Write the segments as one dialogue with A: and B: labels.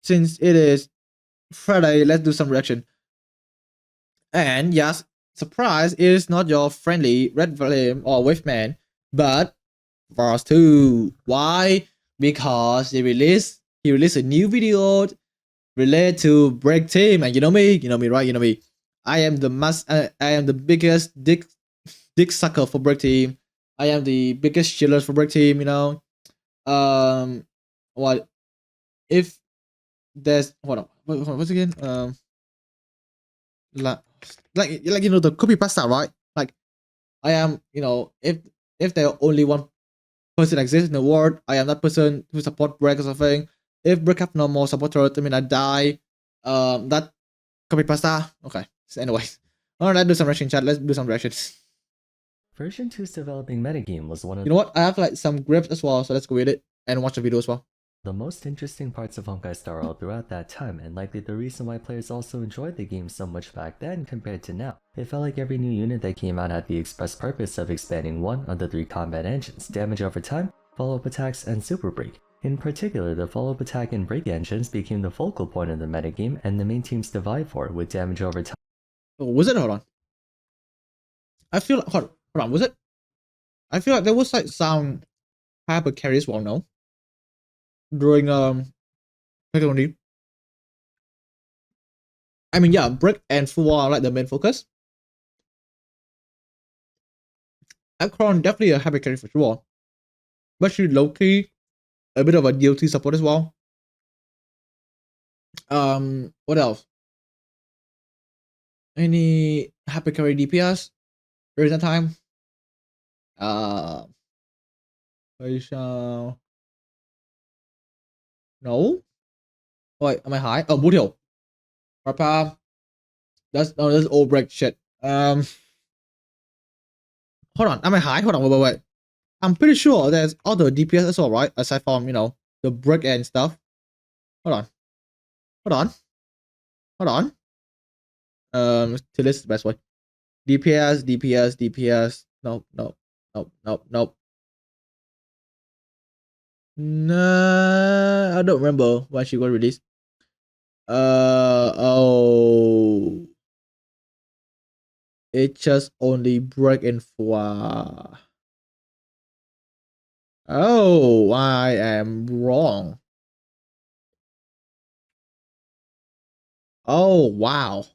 A: since it is Friday, let's do some reaction. And yes, surprise, it is not your friendly Red Flame or Waveman, but Verse 2. Why? Because he released a new video related to Break Team, and you know me, right? You know me. I am the biggest dick sucker for Break Team. I am the biggest chiller for Break Team. What if there's hold on? What's again? Like the copy pasta, right? Like I am, if there only one person exists in the world, I am that person who support Break or something. If Break have no more supporters, I mean I die. That copy pasta. Okay. So anyways, alright, let's do some reaction chat. Let's do some reactions.
B: Version 2's developing metagame was one of
A: You know what? I have like some grips as well, so let's go with it and watch the video as well.
B: the most interesting parts of honkaistarrail throughout that time, and likely the reason why players also enjoyed the game so much back then compared to now. It felt like every new unit that came out had the express purpose of expanding one of the 3 combat engines: damage over time, follow-up attacks, and super break. In particular, the follow-up attack and break engines became the focal point of the metagame and the main teams to vie for, with damage over time.
A: Oh, was it? Hold on. I feel like hold on, was it? I feel like there was like some hyper carry as well, no? During technically. I mean yeah, Brick and Full are like the main focus. Akron definitely a hyper carry for sure. But she low key a bit of a DLT support as well. What else? Any hyper carry DPS during that time? I shall. No. Wait, am I high? Oh, Woodhill. Papa. That's old break shit. Hold on. Am I high? Hold on. Wait. I'm pretty sure there's other DPS as well, right? Aside from the brick and stuff. Hold on. Hold on. To list the best way. DPS. Nope. Nah, I don't remember when she got released. Oh. It's just only break and foie. Oh, I am wrong. Oh, wow.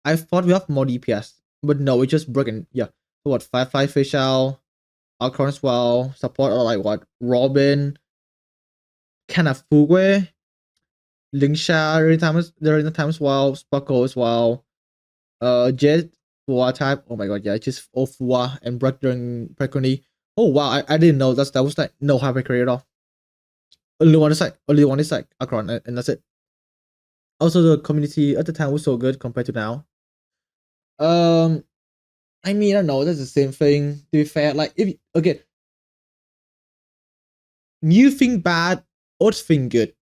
A: I thought we have more DPS, but no, it's just broken. Yeah. So what? 5 fish out, Alcorn as well. Support or like what? Robin, Kanafugue, Lingsha during the time as well. Sparkle as well. Jet Fua type. Oh my god, yeah, just all Fua and break during Precony. Oh wow, I didn't know that was like no hyper career at all. Only one is like Akron, and that's it. Also, the community at the time was so good compared to now. I mean, I don't know. That's the same thing. To be fair, like if okay, new thing bad, old thing good.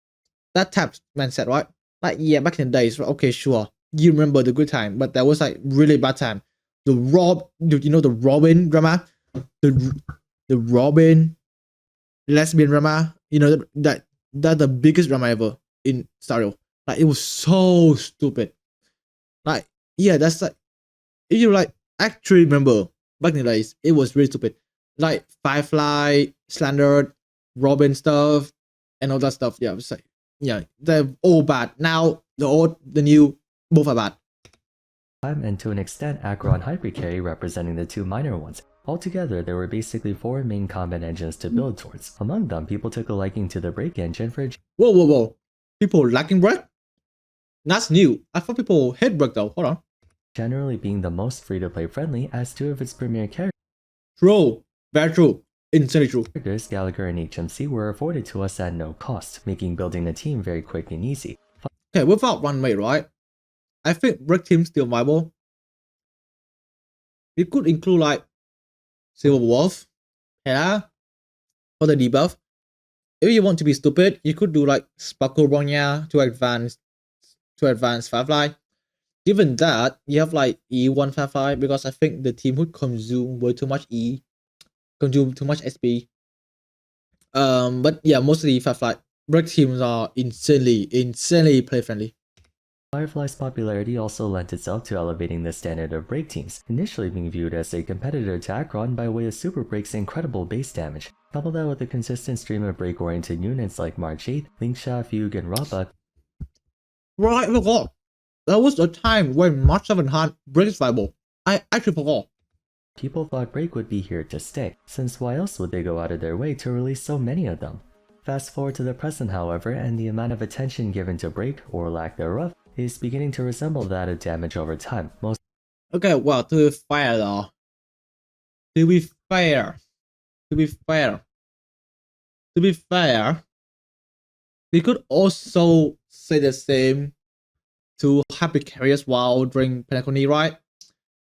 A: That type of mindset, right? Like yeah, back in the days, right? Okay, sure. You remember the good time, but that was like really bad time. The the Robin drama, the Robin lesbian drama. That the biggest drama ever in starrail. Like it was so stupid. Like yeah, that's like if you like actually remember back in the days, it was really stupid. Like Firefly, Slandered, Robin stuff, and all that stuff. Yeah, it's like yeah, they're all bad. Now the old, the new, both are bad.
B: And to an extent, Acheron Hypercarry representing the 2 minor ones. Altogether, there were basically 4 main combat engines to build towards. Among them, people took a liking to the break engine for
A: Whoa. People liking break? That's new. I thought people hate break though. Hold on.
B: generally being the most free-to-play friendly, as 2 of its premier
A: True. Very true. Insanely true.
B: characters, Gallagher and HMC, were afforded to us at no cost, making building a team very quick and easy.
A: Okay, without runway, right? I think break team still viable. It could include like Silver Wolf, Hera, for the debuff. If you want to be stupid, you could do like Sparkle Bronya to advance Firefly. Given that, you have like E1 Firefly because I think the team would consume way too much consume too much SP. But yeah, mostly Firefly. break teams are insanely play friendly.
B: Firefly's popularity also lent itself to elevating the standard of break teams, initially being viewed as a competitor to Acheron by way of Super Break's incredible base damage. Couple that with a consistent stream of break-oriented units like March 8th, Linksha, Fugue, and Rappa.
A: Right, I forgot. There was a time when March 7 had break is viable. I actually forgot.
B: People thought Break would be here to stay, since why else would they go out of their way to release so many of them? Fast forward to the present, however, and the amount of attention given to Break, or lack thereof, is beginning to resemble that of damage over time.
A: Okay, well, to be fair though. To be fair, we could also say the same to Happy Carry as well during Penacony, right?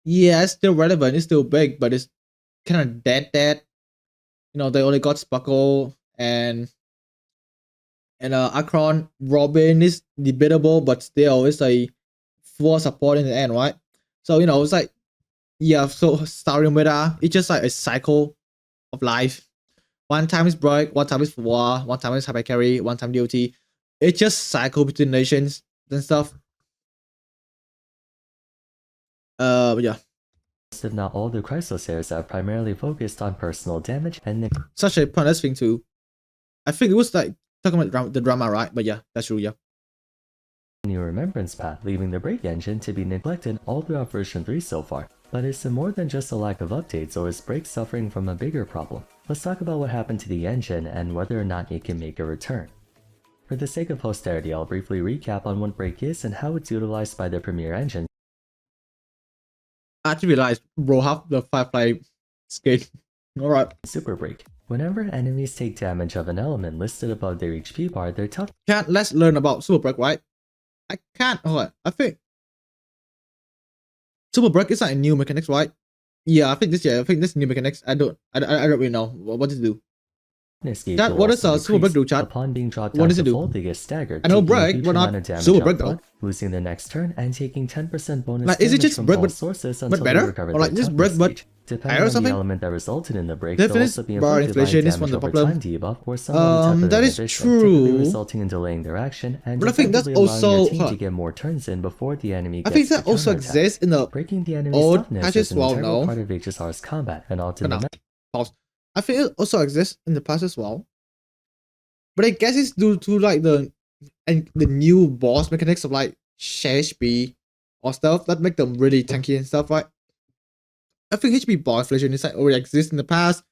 A: Yeah, it's still relevant, it's still big, but it's kind of dead. You know, they only got Sparkle and Akron. Robin is debatable, but still it's a full support in the end, right? So, you know, it's like, yeah, so starrail meta, it's just like a cycle of life. One time is break, one time is war, one time is Happy Carry, one time DOT. It's just cycle between nations and stuff. Yeah.
B: If not all the Chrysosairs are primarily focused on personal damage and
A: such a pointless thing too. I think it was like talking about the drama, right? But yeah, that's true, yeah.
B: New Remembrance Path, leaving the break engine to be neglected all throughout version 3 so far. But is it more than just a lack of updates, or is Break suffering from a bigger problem? Let's talk about what happened to the engine and whether or not it can make a return. For the sake of posterity, I'll briefly recap on what Break is and how it's utilized by the premier engine.
A: I actually realized Bruhh have the Firefly skate. Alright.
B: Super Break. Whenever enemies take damage of an element listed above their HP bar, their tough.
A: Let's learn about Super Break, right? I can't. Hold on. I think Super Break is like a new mechanics, right? Yeah, I think this new mechanics. I don't really know what to do. Chat, what does Super Break do, chat?
B: Upon being dropped
A: what
B: down
A: does it
B: to
A: do?
B: full, they get staggered.
A: I know break, but not Super Break though.
B: Losing the next turn and taking 10% bonus
A: like, is it just
B: from
A: break
B: all
A: but
B: sources until
A: better?
B: they recover
A: Or like
B: their
A: just break but
B: stage. Depending on the element that resulted in the break, they'll also be
A: bar
B: inflicted by
A: inflation is one
B: damage
A: of the
B: over
A: problem.
B: time debuff or some other type of
A: that is
B: inhibition,
A: true.
B: typically resulting in delaying their action and
A: but I think that's also
B: your team to get more turns in before the enemy gets
A: I think that also exists in the
B: breaking the enemy's
A: old
B: toughness
A: patches
B: is an
A: well
B: integral
A: now.
B: part of HSR's combat and ultimate.
A: Pause. I think it also exists in the past as well. But I guess it's due to like the new boss mechanics of like share HP or stuff that make them really tanky and stuff, right? I think HP bar inflation is like already exists in the past,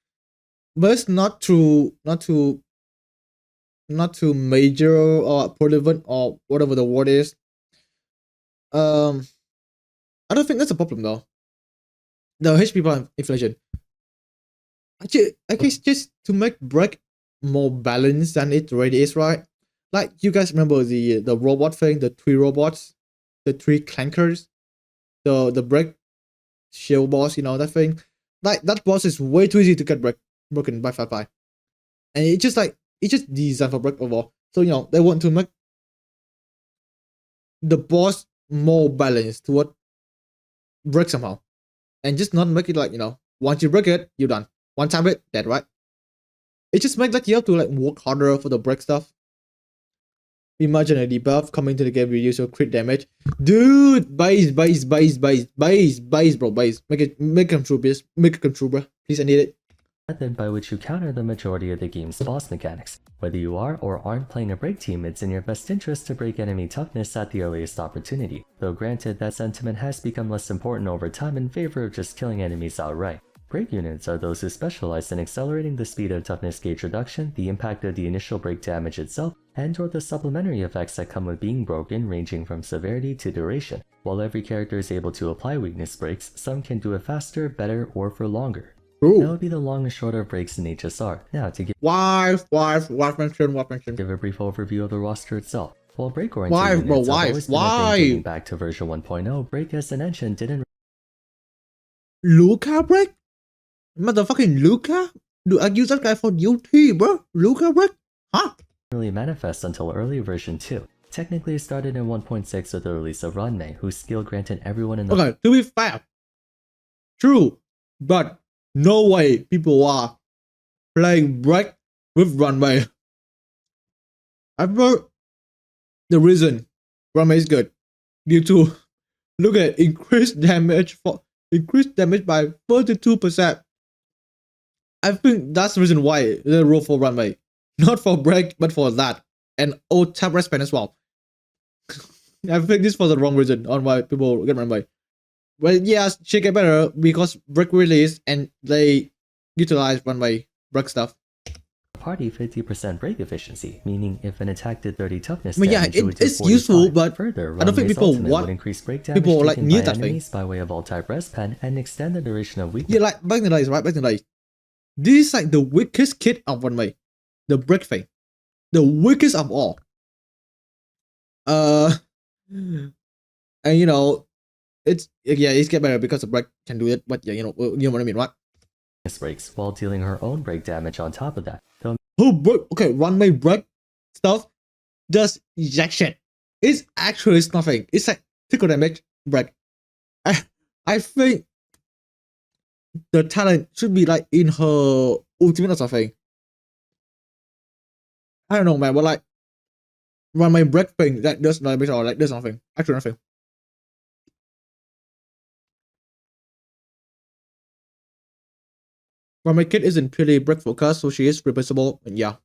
A: but it's not too major or relevant or whatever the word is. I don't think that's a problem though. The HP bar inflation. Actually, I guess just to make break more balanced than it already is, right? Like you guys remember the robot thing, the 3 robots, the 3 clankers, the break shield boss, you know that thing. Like that boss is way too easy to get broken by Firefly, and it's just designed for break overall. So you know they want to make the boss more balanced toward break somehow, and just not make it like, you know, once you break it, you're done. One time it, dead, right? It just makes like you have to like work harder for the break stuff. Imagine a debuff coming to the game reduce your crit damage. Dude, base, bro, base. Make it come true, bitch. Make it come true, bro. Please, I need it.
B: Method by which you counter the majority of the game's boss mechanics. Whether you are or aren't playing a break team, it's in your best interest to break enemy toughness at the earliest opportunity, though granted that sentiment has become less important over time in favor of just killing enemies outright. Break units are those who specialize in accelerating the speed of toughness gauge reduction, the impact of the initial break damage itself, and or the supplementary effects that come with being broken, ranging from severity to duration. While every character is able to apply weakness breaks, some can do it faster, better, or for longer.
A: Ooh.
B: That would be the long and short of breaks in HSR. Now to give
A: mention.
B: Give a brief overview of the roster itself. While break-oriented units have always been a thing dating back to version 1.0, break as an engine didn't
A: Luca break? Motherfucking Luca? Do I use that guy for duty, bro? Luca break? Huh?
B: really manifest until early version 2. Technically it started in 1.6 with the release of Ranmei, whose skill granted everyone in the
A: Okay, to be fair, true, but no way people are playing break with Ranmei. I thought the reason runway is good due to look at increased damage by 32%. I think that's the reason why they roll for runway, not for break, but for that and old tap respect as well. I think this was the wrong reason on why people get runway. But yes, she get better because break release and they utilize runway break stuff.
B: Party 50% break efficiency, meaning if an attack did 30 toughness
A: I mean, yeah,
B: damage, it would do
A: it's
B: 45.
A: useful, but
B: Further,
A: I don't think
B: Runway's
A: people
B: ultimate
A: want
B: would increase break damage
A: people like
B: taken
A: need
B: by
A: that thing.
B: enemies by way of alt-type rest pen and extend the duration of weakness.
A: Yeah, like back in the days, right? Back in the days, this is like the weakest kit of runway, the break thing, the weakest of all. And you know, it's get better because the break can do it, but yeah, you know what I mean, right?
B: Breaks while dealing her own break damage on top of that. Though
A: Who break? Okay, runway break stuff does ejection. It's actually nothing. It's like tickle damage break. I think the talent should be like in her ultimate or something. I don't know, man, but like runway break thing that does damage or like does nothing. Actually nothing. Runway kit isn't purely break focused, so she is replaceable, and yeah.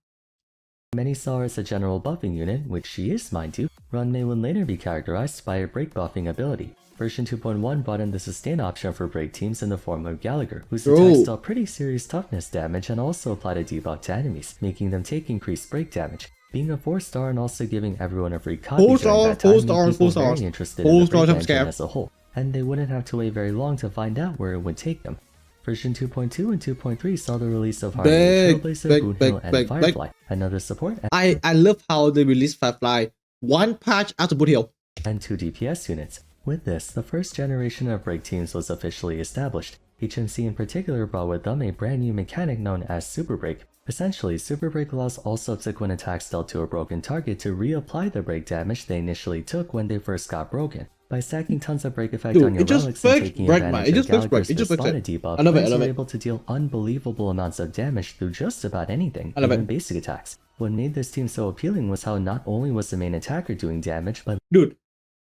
B: many saw her as a general buffing unit, which she is, mind you, Runway would later be characterized by her break buffing ability. Version 2.1 brought in the sustain option for break teams in the form of Gallagher, whose attacks dealt pretty serious toughness damage and also applied a debuff to enemies, making them take increased break damage. Being a 4-star and also giving everyone a free copy during that time made people very interested in the break engine as a whole, and they wouldn't have to wait very long to find out where it would take them. Version 2.2 and 2.3 saw the release of Harmony, Trailblazer, Bruhh, and Firefly, another support,
A: I love how they released Firefly one patch after Bruhh,
B: and 2 DPS units. With this, the first generation of break teams was officially established. HMC in particular brought with them a brand new mechanic known as Super Break. Essentially, Super Break allows all subsequent attacks dealt to a broken target to reapply the break damage they initially took when they first got broken. By stacking tons of break effect on your relics and taking advantage of Gallagher's spotted debuff, players are able to deal unbelievable amounts of damage through just about anything, even basic attacks. What made this team so appealing was how not only was the main attacker doing damage, but
A: dude,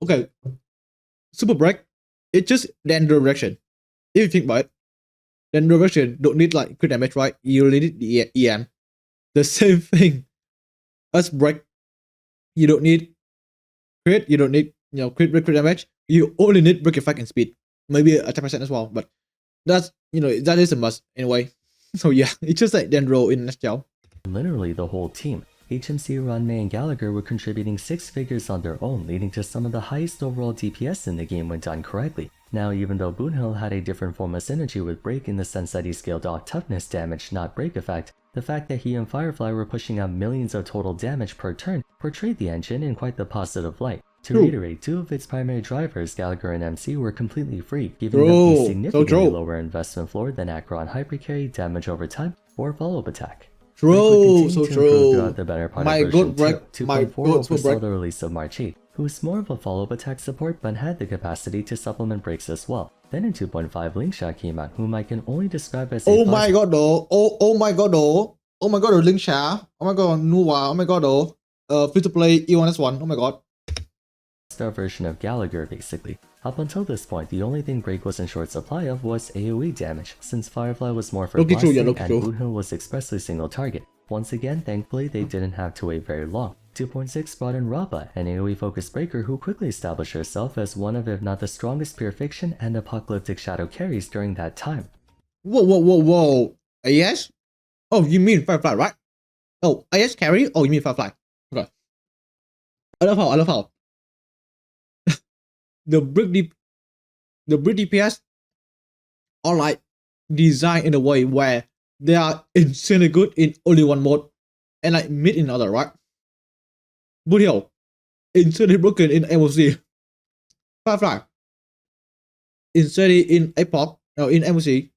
A: okay, Super Break, it's just then direction. If you think about it, then direction don't need like crit damage, right? You only need the EM. The same thing as break. You don't need crit, you don't need crit damage. You only need break effect and speed. Maybe a 10% as well, but that's that is a must anyway. So yeah, it's just like Dendro in a nutshell.
B: Literally the whole team. HMC, Runmei, and Gallagher were contributing 6 figures on their own, leading to some of the highest overall DPS in the game when done correctly. Now, even though Boonhill had a different form of synergy with Break in the sense that he scaled off toughness damage, not break effect, the fact that he and Firefly were pushing out millions of total damage per turn portrayed the engine in quite the positive light. To reiterate, 2 of its primary drivers, Gallagher and MC, were completely free, giving them a significantly lower investment floor than Acheron Hypercarry, damage over time, or follow-up attack.
A: True, so true.
B: Throughout the better part of version 2.4 oversaw the release of March 8, who was more of a follow-up attack support but had the capacity to supplement breaks as well. Then in 2.5, Linkshot came out, whom I can only describe as a
A: oh my god though, oh my god though, Linkshot, oh my god, Nuwa, oh my god though, free to play E1S1, oh my god.
B: Star version of Gallagher basically. Up until this point, the only thing Break was in short supply of was AoE damage, since Firefly was more for blasting and Boonhill was expressly single target. Once again, thankfully they didn't have to wait very long. 2.6 brought in Rappa, an AoE focused breaker who quickly established herself as one of if not the strongest pure fiction and apocalyptic shadow carries during that time.
A: Whoa, AS? Oh, you mean Firefly, right? Oh, AS carry? Oh, you mean Firefly. Okay. I love how the brick DPS are like designed in a way where they are insanely good in only one mode and like mid in other, right? Bruhh, insanely broken in MOC. Firefly, insanely in Epoch, in MOC,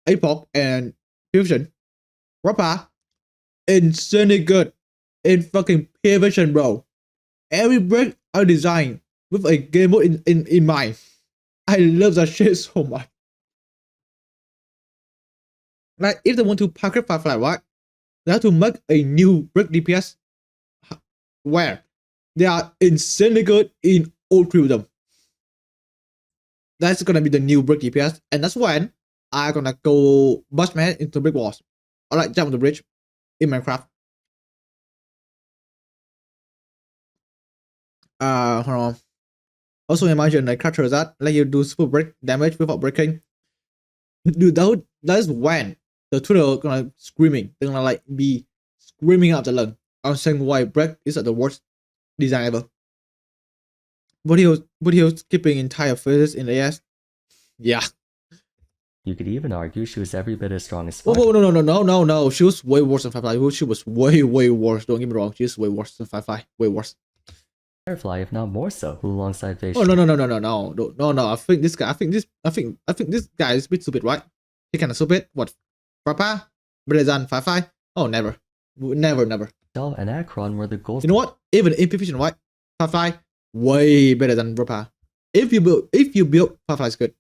A: Epoch and Fusion. Rappa, insanely good in fucking peer vision, bro. Every break are designed with a game mode in mind. I love that shit so much. Like if they want to package Firefly, right? They have to make a new break DPS where they are insanely good in all three of them. That's gonna be the new brick DPS, and that's when I'm gonna go Bushman into brick walls. Or like jump the bridge in Minecraft. Hold on. Also imagine like characters that let you do super break damage without breaking. Dude, that's when the Twitter gonna screaming. They're gonna like be screaming out the lung. I'm saying why break is the worst design ever. But he was skipping entire phases in the AS. Yeah.
B: You could even argue she was every bit as strong as
A: Oh,
B: Firefly.
A: no. She was way worse than Firefly. She was way worse. Don't get me wrong. She's way worse than Firefly. Way worse.
B: Firefly, if not more so, who alongside Vase.
A: Oh no. I think this guy is a bit stupid, right? He kinda stupid. What? Papa? Better than Firefly? Oh never. Never.
B: Shell and Akron were the gold.
A: You know what? Even in Imperfection, right? Firefly way better than Papa. If you build Firefly's good.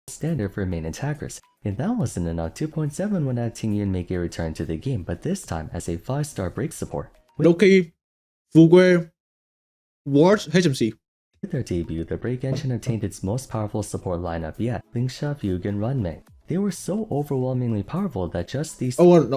B: Standard for main attackers. If that wasn't enough, 2.7 would add Ting Yun make a return to the game, but this time as a 5-star break support.
A: Loki, Fugwe, Wards, HMC.
B: With their debut, the break engine obtained its most powerful support lineup yet, Lingsha, Fugue, and Runmei. They were so overwhelmingly powerful that just these
A: what,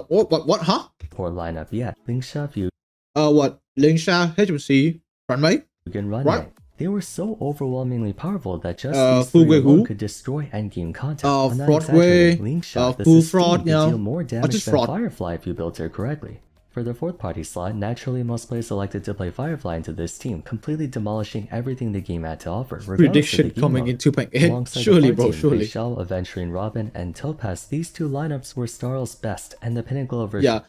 A: huh?
B: support lineup yet, Lingsha, Fugue,
A: What? Lingsha, HMC, Runmei?
B: and Runmei.
A: Right.
B: They were so overwhelmingly powerful that just these
A: Fugue
B: three alone
A: who?
B: could destroy endgame content. I'm not
A: Fraudway,
B: exaggerating. Lingsha, the
A: full
B: Sustain,
A: fraud,
B: could
A: you know.
B: deal more damage
A: just
B: than
A: fraud.
B: Firefly if you built her correctly. For the fourth party slot, naturally most players elected to play Firefly into this team, completely demolishing everything the game had to offer.
A: Prediction coming in 2.8. Surely, bro, surely.
B: Shell, Aventurine, Robin, and Topaz, these two lineups were starrail's best and the pinnacle of
A: Yeah.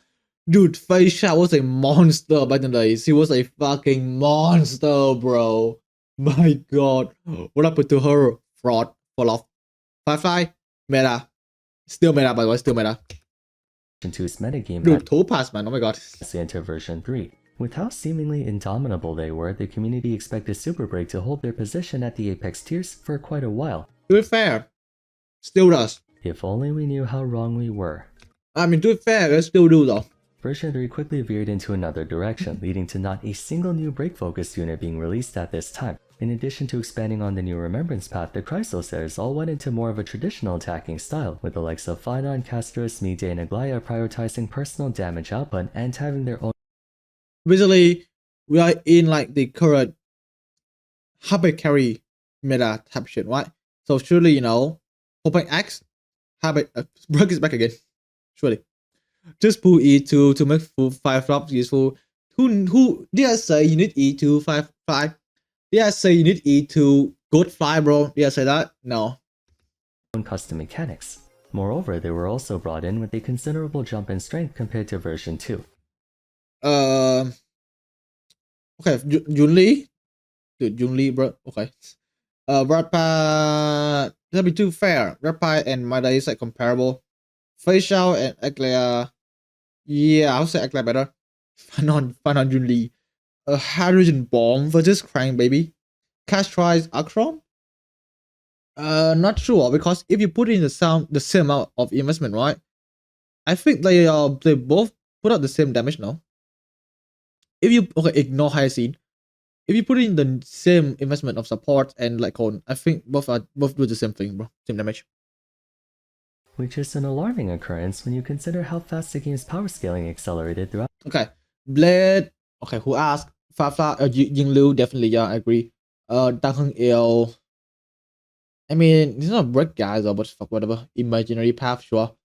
A: Dude, Faisha was a monster back in the days. He was a fucking monster, bro. My god. What happened to her? Fraud. Fall off. Firefly? Meta. Still meta, by the way, still meta.
B: 2's metagame
A: Dude, Topaz, man. Oh my god.
B: as they enter version 3. With how seemingly indomitable they were, the community expected Super Break to hold their position at the apex tiers for quite a while.
A: To be fair, still does.
B: If only we knew how wrong we were.
A: I mean, to be fair, it still do though.
B: Version 3 quickly veered into another direction, leading to not a single new break-focused unit being released at this time. In addition to expanding on the new Remembrance path, the Chrysosairs all went into more of a traditional attacking style, with the likes of Phynon, Castorus, Mide, and Aglaya prioritizing personal damage output and having their own.
A: Basically, we are in like the current habit carry meta type shit, right? So surely, you know, Open X, habit, Brook is back again. Surely. Just pull E2 to make full 5 flops useful. Who did I say you need E2 5? Did I say you need E2 good 5, bro? Did I say that? No.
B: Own custom mechanics. Moreover, they were also brought in with a considerable jump in strength compared to version 2.
A: Okay, Junli. Dude, Junli, bro. Okay. Rappa. That'll be too fair. Rappa and Mada is like comparable. Facial and Aglaya. Yeah, I'll say Aglaya better. Phynon Junli. A hydrogen bomb versus Crank, baby. Castrise Akron? Not sure, because if you put in the same amount of investment, right? I think they both put out the same damage now. If you ignore high scene, if you put in the same investment of support and like on, I think both do the same thing, bro. Same damage.
B: Which is an alarming occurrence when you consider how fast the game's power scaling accelerated throughout.
A: Okay, Blade. Okay, who asked? Fafa, Yinglu, definitely, yeah, I agree. Dang Heng Il. I mean, it's not break guys, but fuck whatever. Imaginary path, sure.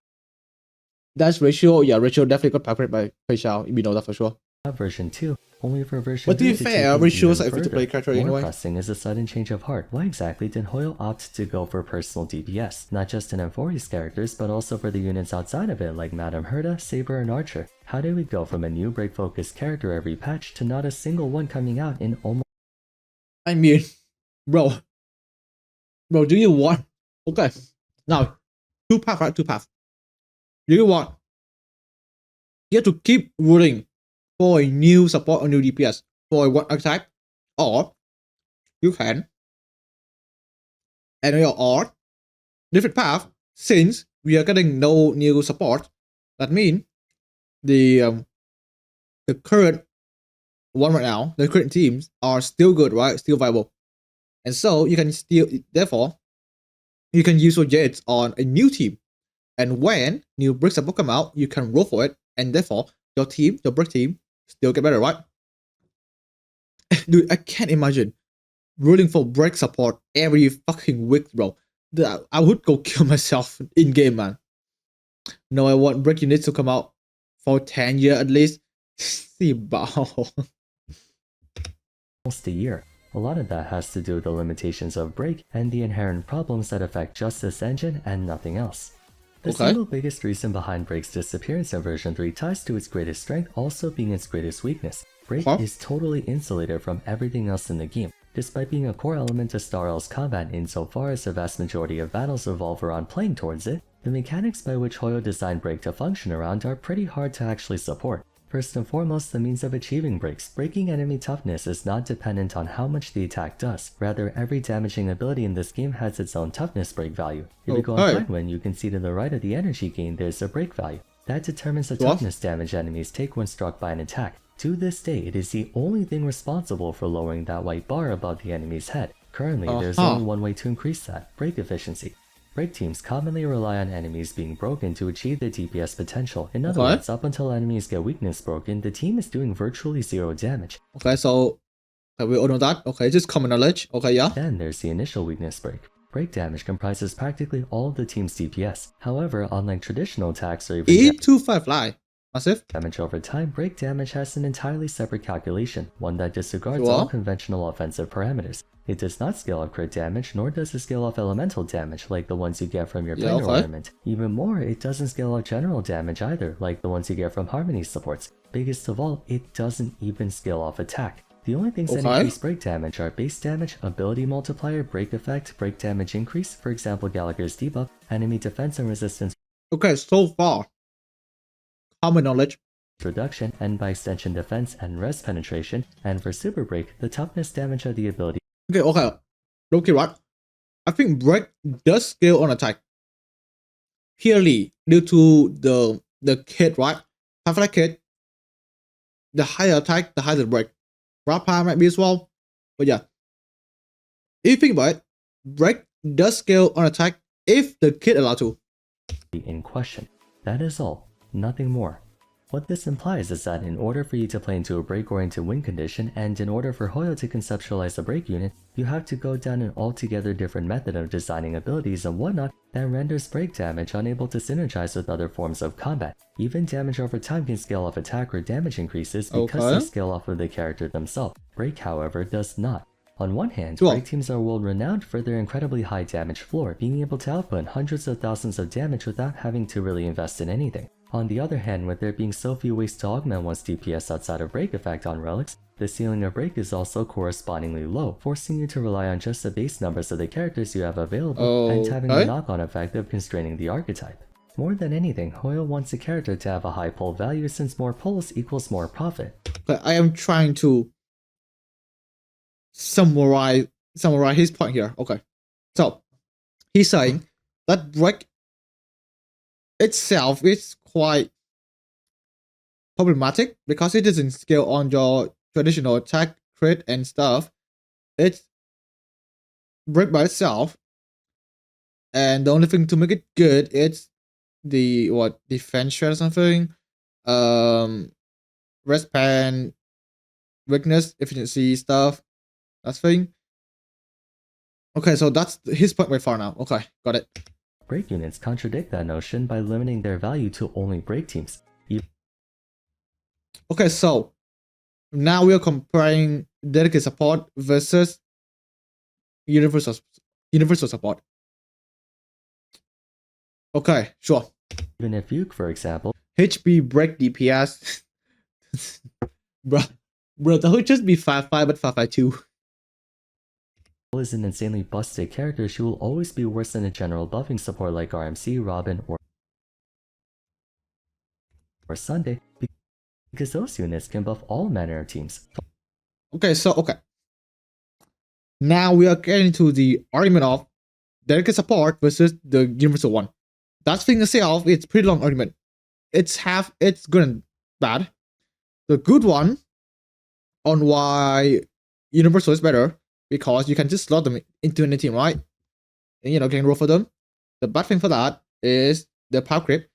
A: That's Ratio, yeah, Ratio definitely got packed by Facial, we know that for sure.
B: Version 2, only for version
A: But to be
B: 3
A: fair,
B: take
A: Ratio
B: it
A: is
B: even
A: like free to play
B: further.
A: character
B: More
A: anyway.
B: pressing is a sudden change of heart. Why exactly did Hoyo opt to go for personal DPS? Not just in Emphori's characters, but also for the units outside of it like Madame Herda, Saber, and Archer. How did we go from a new break-focused character every patch to not a single one coming out in almost...
A: I mean, bro, do you want? Okay, now, 2 paths, right? 2 paths. Do you want? You have to keep rooting for a new support or new DPS for one archetype, or you can, and your or different path. Since we are getting no new support, that means the current one right now, the current teams are still good, right? Still viable. And so you can still, therefore, you can use your jets on a new team. And when new brick support come out, you can roll for it. And therefore, your team, your brick team, still get better, right? Dude, I can't imagine rolling for brick support every fucking week, bro. I would go kill myself in game, man. No, I want brick units to come out for 10 years at least. See, bow.
B: Almost a year. A lot of that has to do with the limitations of Break and the inherent problems that affect just this engine and nothing else. The single biggest reason behind Break's disappearance in version 3 ties to its greatest strength also being its greatest weakness. Break is totally insulated from everything else in the game, despite being a core element to starrail's combat insofar as the vast majority of battles revolve around playing towards it. The mechanics by which Hoyo designed Break to function around are pretty hard to actually support. First and foremost, the means of achieving breaks. Breaking enemy toughness is not dependent on how much the attack does. Rather, every damaging ability in this game has its own toughness break value. If you go on Penguin, you can see to the right of the energy gain there's a break value. That determines the toughness damage enemies take when struck by an attack. To this day, it is the only thing responsible for lowering that white bar above the enemy's head. Currently, there's only one way to increase that: break efficiency. Break teams commonly rely on enemies being broken to achieve their DPS potential. In other words, up until enemies get weakness broken, the team is doing virtually zero damage.
A: Okay, so we all know that. Okay, just common knowledge. Okay, yeah.
B: Then there's the initial weakness break. Break damage comprises practically all of the team's DPS. However, unlike traditional attacks or even
A: 825 fly. Massive
B: damage over time, break damage has an entirely separate calculation, one that disregards all conventional offensive parameters. It does not scale off crit damage, nor does it scale off elemental damage like the ones you get from your planar ornament. Even more, it doesn't scale off general damage either, like the ones you get from harmony supports. Biggest of all, it doesn't even scale off attack. The only things that increase break damage are base damage, ability multiplier, break effect, break damage increase, for example Gallagher's debuff, enemy defense and resistance.
A: Okay, so far, common knowledge
B: reduction, and by extension defense and res penetration, and for super break, the toughness damage of the ability.
A: Okay, right. I think break does scale on attack. Purely due to the kit, right? Half kit, the higher attack, the higher the break. Rapper might be as well. But yeah. If you think about it, break does scale on attack if the kit allowed to.
B: In question. That is all. Nothing more. What this implies is that in order for you to play into a break-oriented win condition, and in order for Hoyo to conceptualize a break unit, you have to go down an altogether different method of designing abilities and whatnot that renders break damage unable to synergize with other forms of combat. Even damage over time can scale off attack or damage increases because they scale off of the character themselves. Break, however, does not. On one hand, break teams are world-renowned for their incredibly high damage floor, being able to output hundreds of thousands of damage without having to really invest in anything. On the other hand, with there being so few ways to augment one's DPS outside of break effect on relics, the ceiling of break is also correspondingly low, forcing you to rely on just the base numbers of the characters you have available and having the knock-on effect of constraining the archetype. More than anything, Hoyo wants a character to have a high pull value since more pulls equals more profit.
A: But I am trying to summarize his point here. Okay, so he's saying that break itself is quite problematic because it doesn't scale on your traditional attack, crit, and stuff. It's break by itself, and the only thing to make it good is the defense or something, rest pan, weakness, efficiency stuff. That's thing. Okay, so that's his point by far now. Okay, got it.
B: Break units contradict that notion by limiting their value to only break teams.
A: Okay, so now we are comparing dedicated support versus universal support. Okay, sure.
B: Even if you, for example,
A: HP break DPS, bro, that would just be 5-5 but 5-5-2.
B: is an insanely busted character, she will always be worse than a general buffing support like RMC, Robin, or Sunday, because those units can buff all manner of teams.
A: Okay, now we are getting to the argument of dedicated support versus the universal one. That thing itself, it's pretty long argument. It's good and bad. The good one on why Universal is better, because you can just slot them into any team, right? And you can roll for them. The bad thing for that is the power creep.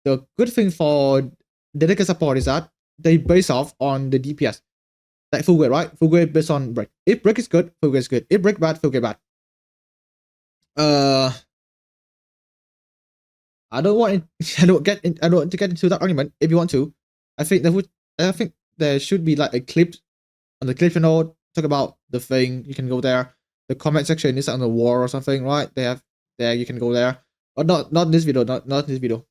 A: The good thing for dedicated support is that they base off on the DPS. Like full grade, right? Full grade based on break. If break is good, full grade is good. If break bad, full grade bad. I don't want I don't want to get into that argument. If you want to, I think there should be like a clip on the clip channel talk about the thing. You can go there. The comment section is on the wall or something, right? They have there. You can go there. Or not this video. Not this video.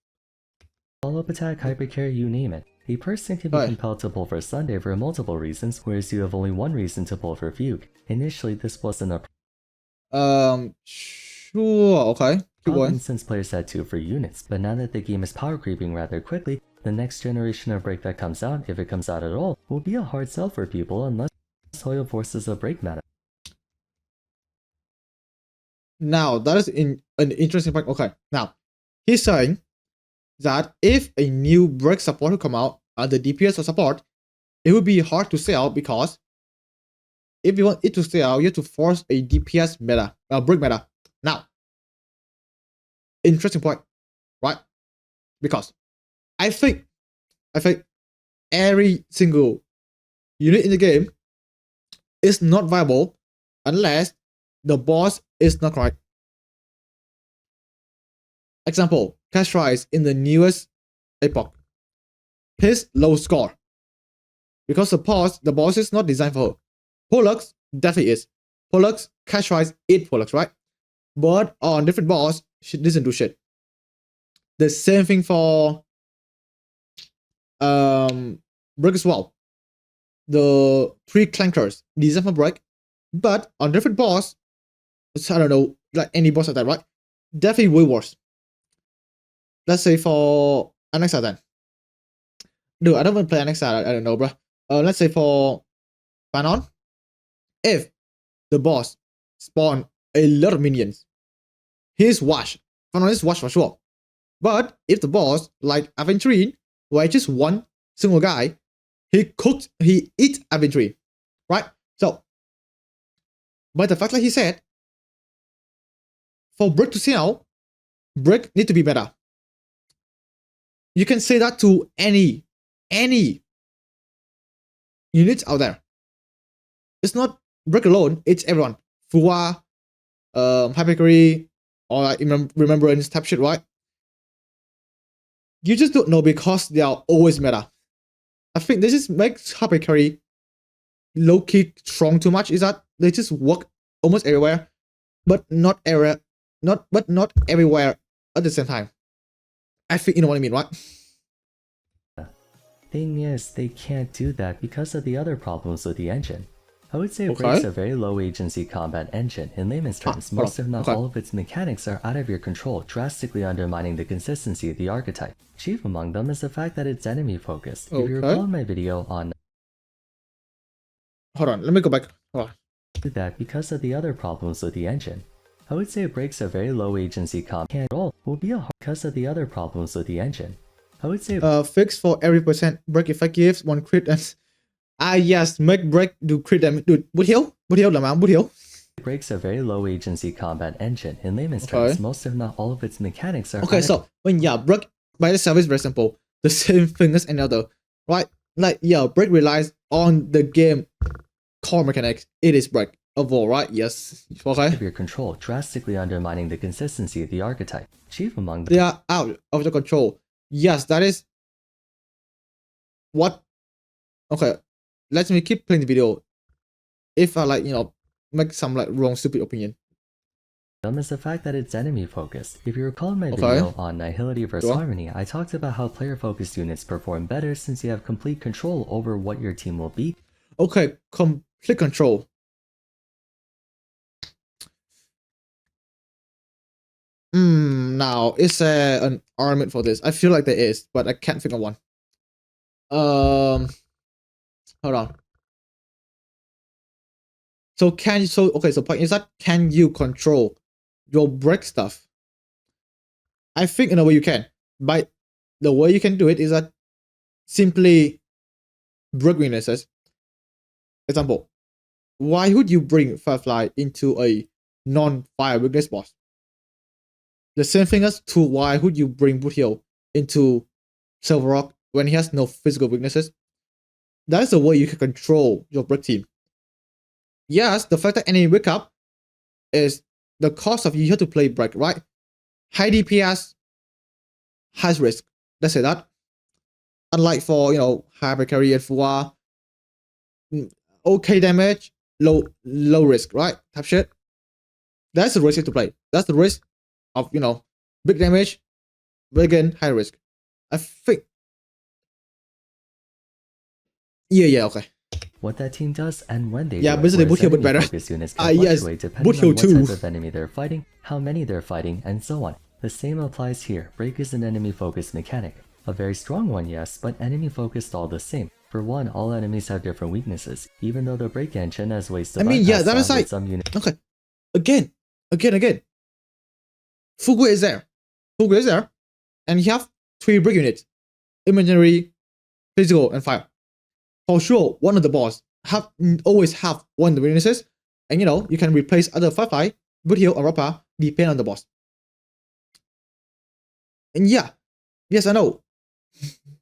B: Follow-up attack, hypercarry, you name it. A person can be compelled to pull for Sunday for multiple reasons, whereas you have only one reason to pull for Fugue. Initially, this wasn't a
A: sure, okay. Keep going.
B: since players had 2 free units, but now that the game is power creeping rather quickly, the next generation of break that comes out, if it comes out at all, will be a hard sell for people unless Hoyo forces a break meta.
A: Now, that is an interesting point. Okay, now, he's saying that if a new break support will come out under DPS or support, it would be hard to sell, because if you want it to sell, you have to force a DPS meta, break meta. Now, interesting point, right? Because I think every single unit in the game is not viable unless the boss is not correct. Example, Cash Rise in the newest epoch. His low score. Because the boss is not designed for her. Pollux definitely is. Pollux, Cash Rise, 8 Pollux, right? But on different boss, she doesn't do shit. The same thing for Break as well. The 3 Clankers, designed for Break, but on different boss, I don't know, like any boss like that, right? Definitely way worse. Let's say for Alexa then. Dude, I don't want to play Alexa, I don't know, bro. Let's say for Fanon, if the boss spawn a lot of minions, he's wash. Fanon is wash for sure. But if the boss, like Aventurine, where just one single guy, he eats Aventurine, right? So, but the fact like he said, for Brick to sell, Brick need to be better. You can say that to any units out there. It's not Brick alone, it's everyone. Fua, Hypercarry, or like Remembrance type shit, right? You just don't know because they are always meta. I think this just makes Hypercarry low-key strong too much, is that they just work almost everywhere, but not everywhere at the same time. I think you know what I mean, right?
B: Thing is, they can't do that because of the other problems with the engine. I would say Break's a very low agency combat engine. In layman's terms, most if not all of its mechanics are out of your control, drastically undermining the consistency of the archetype. Chief among them is the fact that it's enemy focused. If you recall my video on
A: hold on, let me go back.
B: That because of the other problems with the engine. I would say Break's a very low agency combat roll will be a hard because of the other problems with the engine. I would say
A: fix for every percent break effectives, 1 crit and yes, make break do crit damage. Dude, bút hiếu là mà bút hiếu.
B: Break's a very low agency combat engine. In layman's terms, most if not all of its mechanics are
A: so when break by itself is very simple. The same thing as any other, right? Like break relies on the game core mechanics. It is break of all, right? Yes.
B: Out of your control, drastically undermining the consistency of the archetype. Chief among them.
A: They are out of your control. Yes, that is what. Okay, let me keep playing the video. If I make some wrong stupid opinion.
B: Is the fact that it's enemy focused. If you recall my video on Nihility vs Harmony, I talked about how player focused units perform better since you have complete control over what your team will be.
A: Okay, complete control. Now is there an argument for this? I feel like there is, but I can't think of one. Hold on. So point is that can you control your break stuff? I think in a way you can. But the way you can do it is that simply break weaknesses. Example, why would you bring Firefly into a non-fire weakness boss? The same thing as to why would you bring Bruhh into Silver Rock when he has no physical weaknesses? That is the way you can control your break team. Yes, the fact that enemy wake up is the cost of you have to play break, right? High DPS, high risk. Let's say that. Unlike for Hypercarry and Fua, okay damage, low risk, right? Type shit. That's the risk to play. That's the risk of big damage, but again high risk. I think. Yeah, okay.
B: What that team does and when they
A: Yeah,
B: do it,
A: basically
B: whereas
A: Bruhh but better.
B: enemy-focused units can
A: Yes,
B: fluctuate depending
A: Bruhh
B: on what
A: too.
B: type of enemy they're fighting, how many they're fighting, and so on. The same applies here. Break is an enemy-focused mechanic. A very strong one, yes, but enemy-focused all the same. For one, all enemies have different weaknesses, even though the break engine has ways to bypass
A: that is
B: some
A: like
B: with some units.
A: okay. Again. Fugu is there, and you have 3 break units: imaginary, physical, and fire. For sure, one of the boss always have one of the weaknesses, and you can replace other Firefly, Bruhh, or Rappa depending on the boss. And yeah, yes, I know.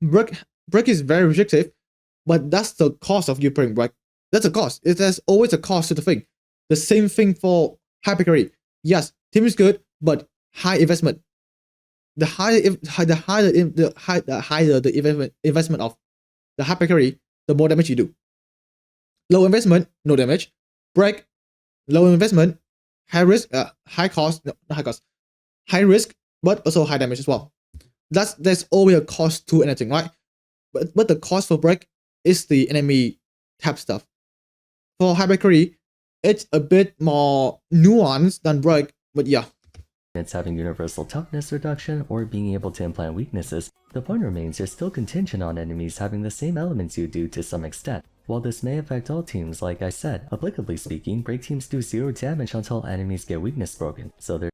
A: Break is very restrictive, but that's the cost of you playing break. That's a cost. There's always a cost to the thing. The same thing for Hypercarry. Yes, team is good, but high investment. The higher the investment of the Hypercarry, the more damage you do. Low investment, no damage. Break, low investment, high risk, high cost, no, not high cost, high risk, but also high damage as well. There's always a cost to anything, right? But the cost for break is the enemy tap stuff. For Hypercarry, it's a bit more nuanced than break, but yeah.
B: It's having universal toughness reduction or being able to implant weaknesses, the point remains you're still contingent on enemies having the same elements you do to some extent. While this may affect all teams, like I said, applicably speaking, break teams do 0 damage until enemies get weakness broken, so they're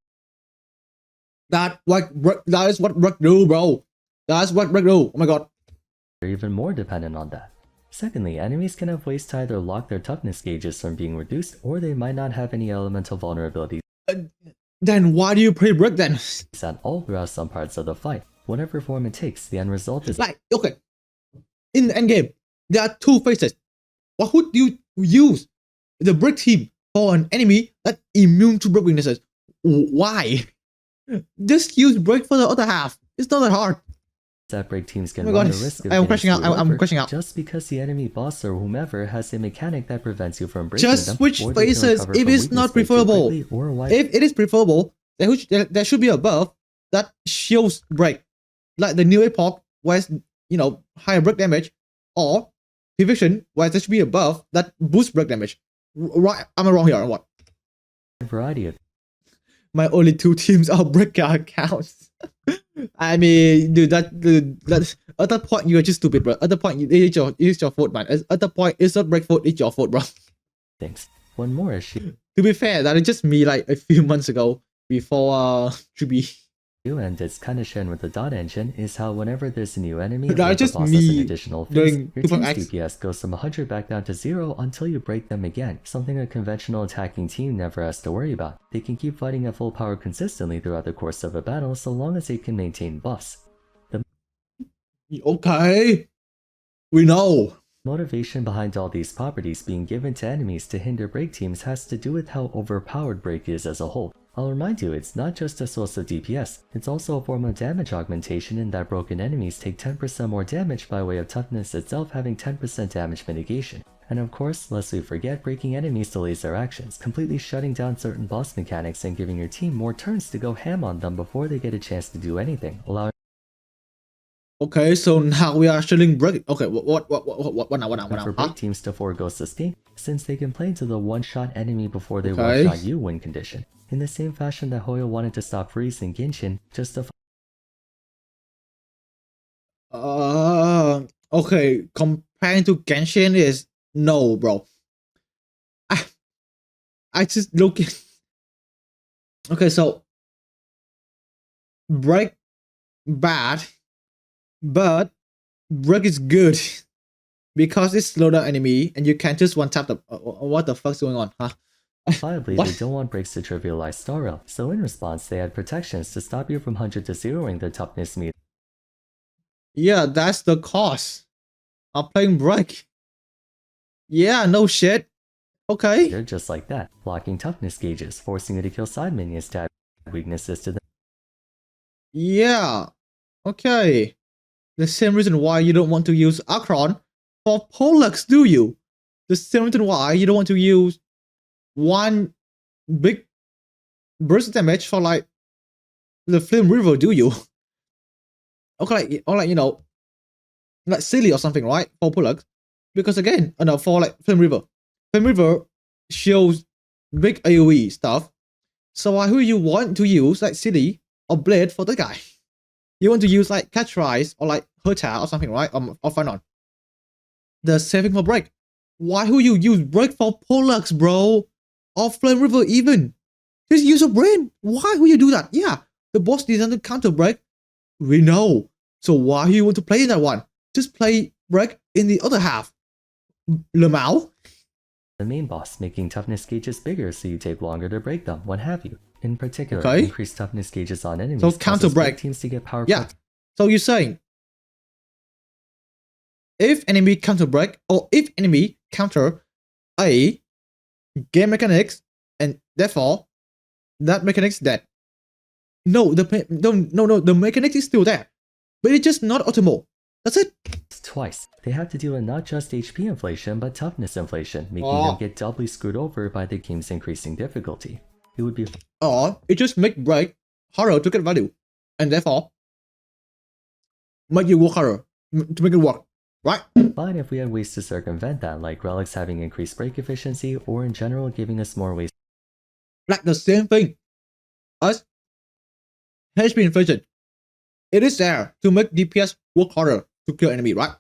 A: that is what break do, bro. That's what break do. Oh my god.
B: even more dependent on that. Secondly, enemies can have ways to either lock their toughness gauges from being reduced, or they might not have any elemental vulnerabilities.
A: Then why do you play break then?
B: At all throughout some parts of the fight. Whatever form it takes, the end result is
A: like, okay, in the end game, there are 2 phases. What would you use the break team for an enemy that's immune to break weaknesses? Why? Just use break for the other half. It's not that hard.
B: that break teams can
A: Oh my
B: run
A: god,
B: the risk of
A: I'm
B: getting
A: crashing out.
B: screwed
A: I'm
B: over
A: crashing out.
B: just because the enemy boss or whomever has a mechanic that prevents you from breaking
A: Just
B: them,
A: switch
B: or they can
A: phases
B: recover
A: if
B: from
A: it's
B: weakness
A: not
B: way too
A: preferable.
B: quickly, or why
A: If it is preferable, there should be a buff that shields break, like the new epoch, where higher break damage, or Division, where there should be a buff that boosts break damage. Right? Am I wrong here or what?
B: a variety of
A: My only 2 teams are breaker accounts. I mean, dude, that at that point you're just stupid, bro. At that point, it's your fault, man. At that point, it's not break fault, it's your fault, bro.
B: things. One more issue,
A: To be fair, that is just me like a few months ago before 3B.
B: and it's kinda shared with the dot engine, is how whenever there's a new enemy
A: That's
B: or the
A: just
B: boss has an
A: me
B: additional phase,
A: doing
B: your team's
A: 2.x.
B: DPS goes from 100 back down to 0 until you break them again, something a conventional attacking team never has to worry about. They can keep fighting at full power consistently throughout the course of a battle so long as they can maintain buffs.
A: Okay, we know.
B: Motivation behind all these properties being given to enemies to hinder break teams has to do with how overpowered break is as a whole. I'll remind you, it's not just a source of DPS, it's also a form of damage augmentation in that broken enemies take 10% more damage by way of toughness itself having 10% damage mitigation. And of course, lest we forget, breaking enemies delays their actions, completely shutting down certain boss mechanics and giving your team more turns to go ham on them before they get a chance to do anything, allowing
A: Okay, so now we are shilling break. Okay, what now?
B: for break teams to forego sustain, since they can play into the one-shot enemy before they
A: Okay.
B: one-shot you win condition. In the same fashion that Hoyo wanted to stop Freeze in Genshin,
A: Okay, comparing to Genshin is no, bro. I just look at. Okay, so break bad, but break is good. because it slow down enemy and you can't just one tap the. What the fuck's going on, huh?
B: Viably,
A: What?
B: they don't want breaks to trivialize starrail, so in response they add protections to stop you from 100 to zeroing their toughness meter.
A: Yeah, that's the cost of playing break. Yeah, no shit. Okay.
B: They're just like that, blocking toughness gauges, forcing you to kill side minions to add weaknesses to them.
A: Yeah. Okay. The same reason why you don't want to use Akron for Pollux, do you? The same reason why you don't want to use one big burst damage for like the Flame River, do you? Okay, or like you know, like silly or something, right? For Pollux, because again, no, for like Flame River shows big AOE stuff. So why who you want to use like silly or Blade for the guy? You want to use like Catch Rise or like Herta or something, right? Or Fanon. The saving for break. Why would you use break for Pollux, bro? Or Flame River even? Just use your brain. Why would you do that? Yeah, the boss doesn't counter break. We know. So why you want to play in that one? Just play break in the other half. Lemao?
B: The main boss, making toughness gauges bigger so you take longer to break them, what have you. In particular,
A: Okay.
B: increased toughness gauges on enemies
A: So counter
B: causes
A: break
B: teams to get power.
A: Yeah. So you're saying if enemy counter break or if enemy counter a game mechanics and therefore that mechanics dead. No, the mechanic is still there, but it's just not optimal. That's it.
B: Twice. They have to deal with not just HP inflation, but toughness inflation, making them get doubly screwed over by the game's increasing difficulty. It would be
A: Or it just make break harder to get value, and therefore make you work harder to make it work, right?
B: fine if we had ways to circumvent that, like relics having increased break efficiency, or in general giving us more ways
A: Like the same thing as HP inflation. It is there to make DPS work harder to kill enemy, right?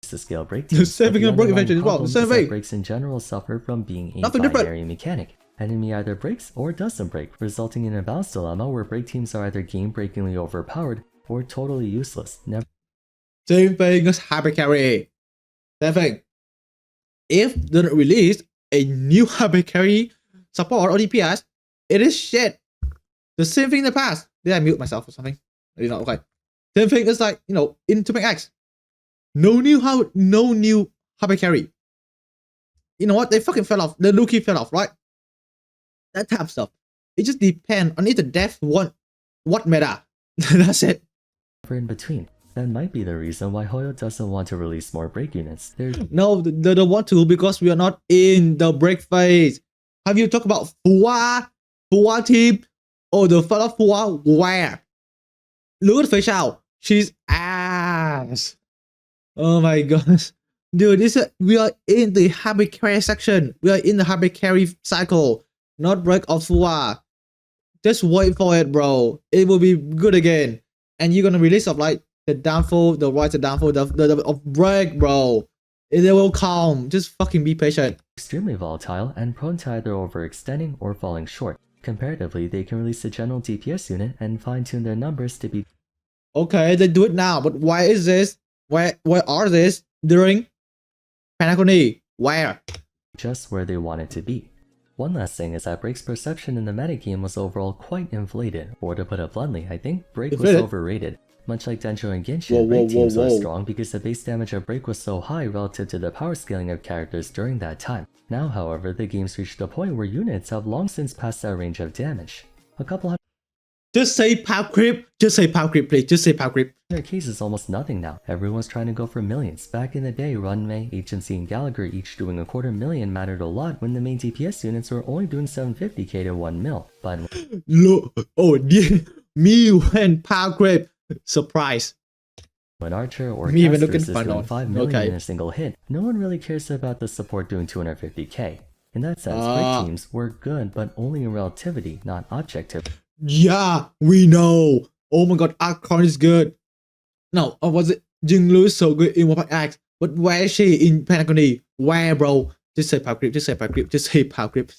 B: to scale break
A: The
B: teams.
A: same
B: But
A: thing in break
B: underlying
A: efficiency as well. The
B: problem
A: same
B: is that
A: way.
B: breaks in general suffer from being a
A: Nothing different.
B: binary mechanic. Enemy either breaks or doesn't break, resulting in a balance dilemma where break teams are either game-breakingly overpowered or totally useless. Never
A: Same thing as Hyper Carry. Same thing. If they don't release a new Hyper Carry support or DPS, it is shit. The same thing in the past. Did I mute myself or something? You know, okay. Same thing as like, you know, in Topic X. No new Hyper Carry. You know what? They fucking fell off. The Luki fell off, right? That type of stuff. It just depends on if the devs want what meta. That's it.
B: in between. That might be the reason why Hoyo doesn't want to release more break units.
A: No, they don't want to because we are not in the break phase. Have you talked about Fua team? Oh, the fellow Fua, where? Look at Facial. She's ass. Oh my gosh. Dude, we are in the Happy Carry section. We are in the Happy Carry cycle. Not break of Fua. Just wait for it, bro. It will be good again. And you're gonna release of like the downfall, the rise of downfall, of break, bro. It will come. Just fucking be patient.
B: Extremely volatile and prone to either overextending or falling short. Comparatively, they can release a general DPS unit and fine-tune their numbers to be
A: Okay, they do it now, but why is this? Where are this during Panacony? Where?
B: just where they want it to be. One last thing is that Break's perception in the metagame was overall quite inflated, or to put it bluntly, I think Break was
A: Inflated?
B: overrated. Much like Densho and Genshin,
A: Whoa,
B: Break teams
A: whoa.
B: were strong because the base damage of Break was so high relative to the power scaling of characters during that time. Now, however, the game's reached a point where units have long since passed that range of damage. A couple
A: Just say power creep. Just say power creep, please. Just say power creep.
B: in their case is almost nothing now. Everyone's trying to go for millions. Back in the day, Runway, Agency, and Gallagher each doing a 250,000 mattered a lot when the main DPS units were only doing 750k to 1 mil. But
A: Look, oh dear, me and power creep. Surprise.
B: when Archer or
A: Me even
B: Casters
A: looking
B: is
A: fun
B: doing
A: on.
B: 5 million
A: Okay.
B: in a single hit, no one really cares about the support doing 250k. In that sense, Break teams were good, but only in relativity, not objectivity.
A: Yeah, we know. Oh my god, Akron is good. No, or was it Jinglu is so good in Warpath X? But where is she in Panacony? Where, bro? Just say power creep. Just say power creep. Just say power creep.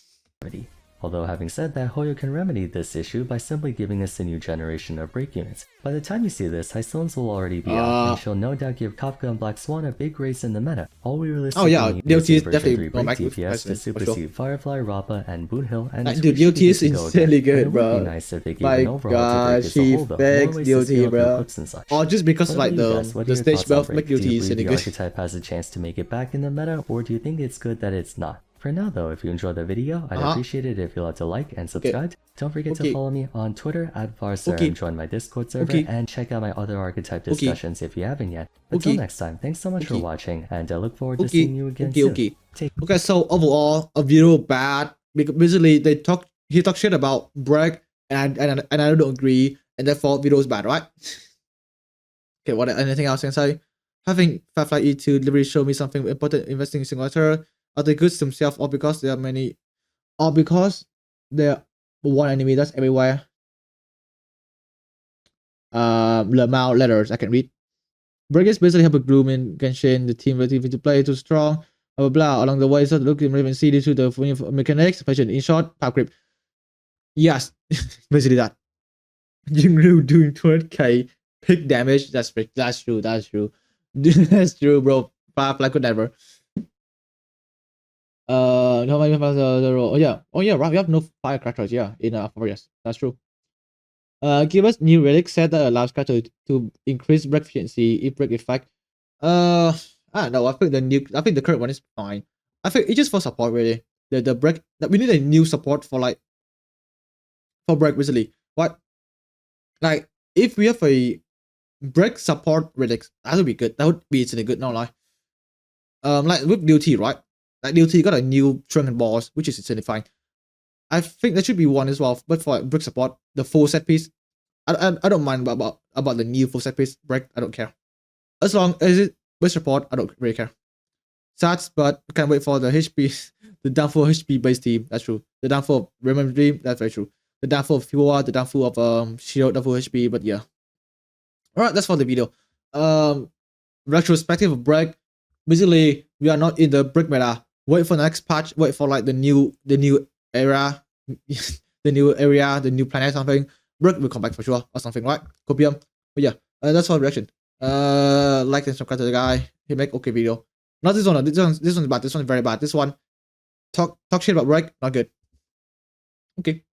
B: Although having said that, Hoyo can remedy this issue by simply giving us a new generation of break units. By the time you see this, Hystones will already be out, and she'll no doubt give Kafka and Black Swan a big race in the meta. All we realistically need is
A: DLT
B: a
A: is
B: version
A: definitely
B: 3
A: going
B: break
A: back with
B: DPS to
A: President, for
B: supersede
A: sure.
B: Firefly, Rappa, and Boonhill, and
A: Like,
B: we
A: dude,
B: should be
A: DLT is
B: good to go
A: insanely
B: again.
A: good,
B: And it
A: bro.
B: would be nice if they gave
A: My
B: an overhaul to break
A: gosh,
B: as a
A: he
B: whole though. More
A: fakes
B: ways to
A: DLT,
B: scale up your
A: bro.
B: clips and such.
A: Or just because
B: What
A: like
B: about you guys? What are
A: the
B: your
A: stage
B: thoughts on
A: buff
B: break?
A: make
B: Do
A: DLT
B: you
A: is
B: believe
A: really
B: the
A: good.
B: archetype has a chance to make it back in the meta, or do you think it's good that it's not? For now though, if you enjoyed the video, I'd appreciate it if you like to like and subscribe. Don't forget to follow me on Twitter @Varsar, join my Discord server, and check out my other archetype discussions if you haven't yet. Until next time, thanks so much for watching, and I look forward to seeing you again soon.
A: Okay, so overall, a video bad because basically he talked shit about Bruhh and I don't agree, and therefore video is bad, right? Okay, what anything else I can say? Having Firefly E2 delivery show me something important investing in simulator. Are they good themselves or because there are many or because there one enemy that's everywhere? Lamau letters I can read. Breakers basically help a Gloom in Genshin, the team relatively to play too strong, blah blah blah. Along the way, so look in Raven CD to the mechanics, fashion in short, power grip. Yes, basically that. Jingru doing 200k pick damage. That's true. That's true. That's true, bro. Firefly could never. No, oh yeah, right. We have no fire characters. Yeah, in yes, that's true. Give us new relic set that allows character to increase break efficiency if break effect. I don't know. I think the current one is fine. I think it's just for support really. The break that we need a new support for like for break recently. What like if we have a break support relics, that would be good. That would be actually good. No lie. Like with DLT, right? Like DLT got a new shrunken boss, which is actually fine. I think there should be one as well, but for like break support, the full set piece. I don't mind about the new full set piece break. I don't care. As long as it with support, I don't really care. Sats, but I can't wait for the HP, the downfall HP based team. That's true. The downfall of Remember Dream. That's very true. The downfall of Fiora, the downfall of Shield, downfall HP. But yeah. All right, that's for the video. Retrospective of break. Basically, we are not in the break meta. Wait for the next patch. Wait for like the new era, the new area, the new planet, something. Break will come back for sure or something, right? Copium. But yeah, that's for reaction. Like and subscribe to the guy. He make okay video. Not this one. This one's bad. This one's very bad. This one talk shit about break. Not good. Okay.